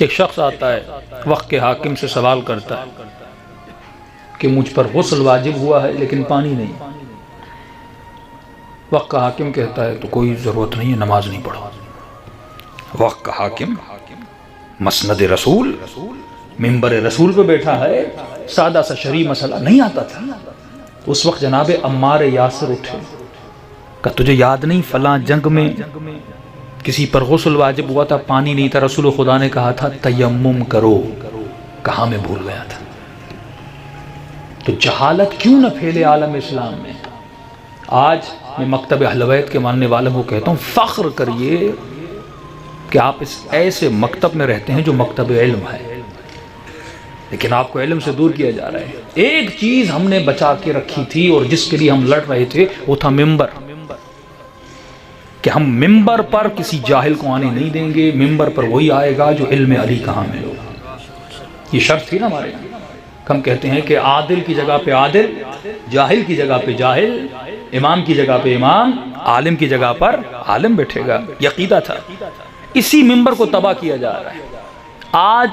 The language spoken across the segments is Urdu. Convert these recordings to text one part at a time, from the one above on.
ایک شخص آتا ہے وقت کے حاکم سے سوال کرتا ہے کہ مجھ پر غسل واجب ہوا ہے لیکن پانی نہیں. وقت کا حاکم کہتا ہے تو کوئی ضرورت نہیں ہے، نماز نہیں پڑھو. وقت کا حاکم مسند رسول منبر رسول پہ بیٹھا ہے، سادہ سا شرعی مسئلہ نہیں آتا تھا. اس وقت جناب عمار یاسر اٹھے کہ تجھے یاد نہیں فلاں جنگ میں کسی پر غسل واجب ہوا تھا، پانی نہیں تھا، رسول خدا نے کہا تھا تیمم کرو. کہاں میں بھول گیا تھا. تو جہالت کیوں نہ پھیلے عالم اسلام میں. آج میں مکتب اہل بیت کے ماننے والوں کو کہتا ہوں فخر کریے کہ آپ اس ایسے مکتب میں رہتے ہیں جو مکتب علم ہے، لیکن آپ کو علم سے دور کیا جا رہا ہے. ایک چیز ہم نے بچا کے رکھی تھی اور جس کے لیے ہم لڑ رہے تھے وہ تھا ممبر، کہ ہم ممبر پر کسی جاہل کو آنے نہیں دیں گے. ممبر پر وہی آئے گا جو علم علی کہاں میں ہوگا. یہ شرط تھی نا ہمارے یہاں. ہم کہتے ہیں کہ عادل کی جگہ پہ عادل، جاہل کی جگہ پہ جاہل، امام کی جگہ پہ امام، عالم کی جگہ پر عالم بیٹھے گا. یہ عقیدہ تھا. اسی ممبر کو تباہ کیا جا رہا ہے. آج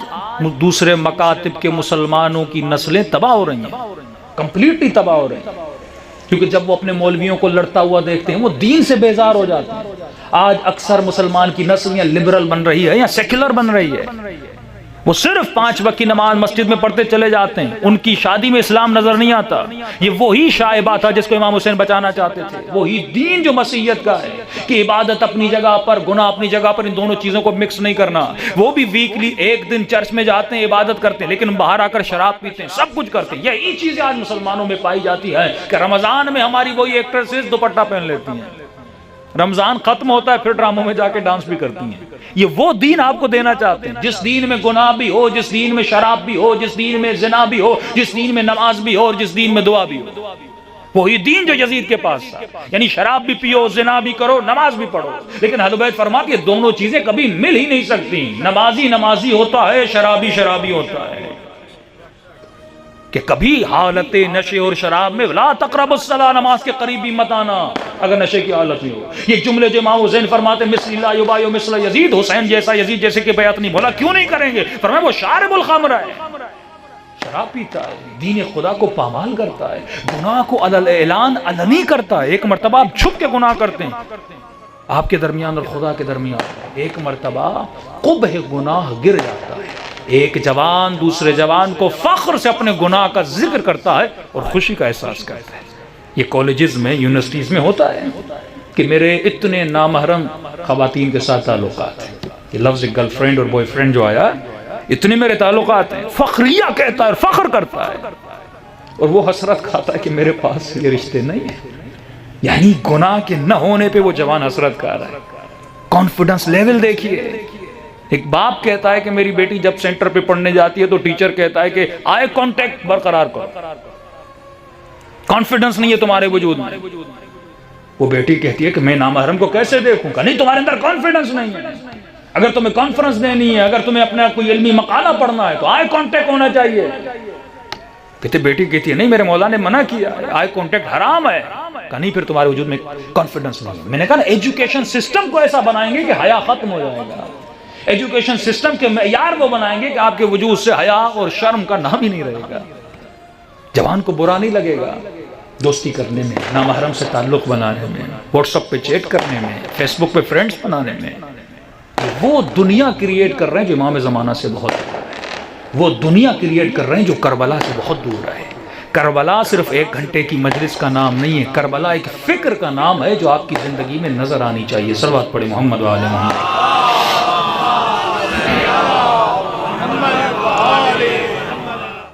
دوسرے مکاتب کے مسلمانوں کی نسلیں تباہ ہو رہی ہیں، کمپلیٹلی تباہ ہو رہی ہیں، کیونکہ جب وہ اپنے مولویوں کو لڑتا ہوا دیکھتے ہیں وہ دین سے بیزار ہو جاتے ہیں. آج اکثر مسلمان کی نسل یا لبرل بن رہی ہے یا سیکولر بن رہی ہے. وہ صرف 5 وقت کی نماز مسجد میں پڑھتے چلے جاتے ہیں، ان کی شادی میں اسلام نظر نہیں آتا. یہ وہی شائبہ تھا جس کو امام حسین بچانا چاہتے تھے. وہی دین جو مسیحیت کا ہے کہ عبادت اپنی جگہ پر، گناہ اپنی جگہ پر، ان دونوں چیزوں کو مکس نہیں کرنا. وہ بھی ویکلی ایک دن چرچ میں جاتے ہیں، عبادت کرتے ہیں، لیکن باہر آ کر شراب پیتے ہیں، سب کچھ کرتے ہیں. یہی چیزیں آج مسلمانوں میں پائی جاتی ہے کہ رمضان میں ہماری وہی ایکٹریسز دوپٹہ پہن لیتی ہیں، رمضان ختم ہوتا ہے پھر ڈراموں میں جا کے ڈانس بھی کرتی ہیں. یہ وہ دین آپ کو دینا چاہتے ہیں جس دین میں گناہ بھی ہو، جس دین میں شراب بھی ہو، جس دین میں زنا بھی ہو، جس دین میں نماز بھی ہو اور جس دین میں دعا بھی ہو. وہی دین جو یزید کے پاس تھا. یعنی شراب بھی پیو، زنا بھی کرو، نماز بھی پڑھو. لیکن اہل بیت فرماتے ہیں دونوں چیزیں کبھی مل ہی نہیں سکتی. نمازی نمازی ہوتا ہے، شرابی شرابی ہوتا ہے. کہ کبھی حالت نشے اور شراب میں لا تقربوا الصلاۃ، نماز کے قریب بھی مت آنا اگر نشے کی حالت میں ہو. یہ جملے جو امام حسین فرماتے ہیں مثل لا یبایع مثل یزید، حسین جیسا یزید جیسے کہ بیعت نہیں. بولا کیوں نہیں کریں گے؟ فرمایا وہ شارب الخمر ہے، شراب پیتا ہے، دین خدا کو پامال کرتا ہے، گناہ کو علی اعلان علنی کرتا ہے. ایک مرتبہ آپ چھپ کے گناہ کرتے ہیں، آپ کے درمیان اور خدا کے درمیان ایک مرتبہ قبح گناہ گر جاتا ہے. ایک جوان دوسرے جوان کو فخر سے اپنے گناہ کا ذکر کرتا ہے اور خوشی کا احساس کرتا ہے. یہ کالجز میں، یونیورسٹیز میں ہوتا ہے کہ میرے اتنے نامحرم خواتین کے ساتھ تعلقات ہیں. یہ لفظ گرل فرینڈ اور بوائے فرینڈ جو آیا، اتنے میرے تعلقات ہیں. فخریہ کہتا ہے، فخر کرتا ہے، اور وہ حسرت کھاتا ہے کہ میرے پاس یہ رشتے نہیں ہیں. یعنی گناہ کے نہ ہونے پہ وہ جوان حسرت کھا رہا ہے. کانفیڈنس لیول دیکھیے. ایک باپ کہتا ہے کہ میری بیٹی جب سینٹر پہ پڑھنے جاتی ہے تو ٹیچر کہتا ہے کہ آئی کانٹیکٹ برقرار کرو، کانفیڈنس نہیں ہے تمہارے وجود میں. وہ بیٹی کہتی ہے کہ میں نامحرم کو کیسے دیکھوں گا؟ نہیں، تمہارے اندر کانفیڈنس نہیں ہے. اگر تمہیں کانفرنس دینی ہے، اگر تمہیں اپنا کوئی علمی مقالہ پڑھنا ہے تو آئی کانٹیکٹ ہونا چاہیے. کہتے بیٹی کہتی ہے نہیں، میرے مولا نے منع کیا ہے، آئی کانٹیکٹ حرام ہے. کہا نہیں، پھر تمہارے وجود میں کانفیڈنس نہیں ہے. میں نے کہا نا ایجوکیشن سسٹم کو ایسا بنائیں گے کہ حیا ختم ہو جائے گا. ایجوکیشن سسٹم کے معیار وہ بنائیں گے کہ آپ کے وجود سے حیا اور شرم کا نام ہی نہیں رہے گا. جوان کو برا نہیں لگے گا دوستی کرنے میں، نامحرم سے تعلق بنانے میں، واٹس ایپ پہ چیٹ کرنے میں، فیس بک پہ فرینڈز بنانے میں. وہ دنیا کریٹ کر رہے ہیں جو امام زمانہ سے بہت دور ہے. وہ دنیا کریٹ کر رہے ہیں جو کربلا سے بہت دور ہے. کربلا صرف 1 گھنٹے کی مجلس کا نام نہیں ہے، کربلا ایک فکر کا نام ہے جو آپ کی زندگی میں نظر آنی چاہیے. صلوات پڑھیں محمد و آل محمد.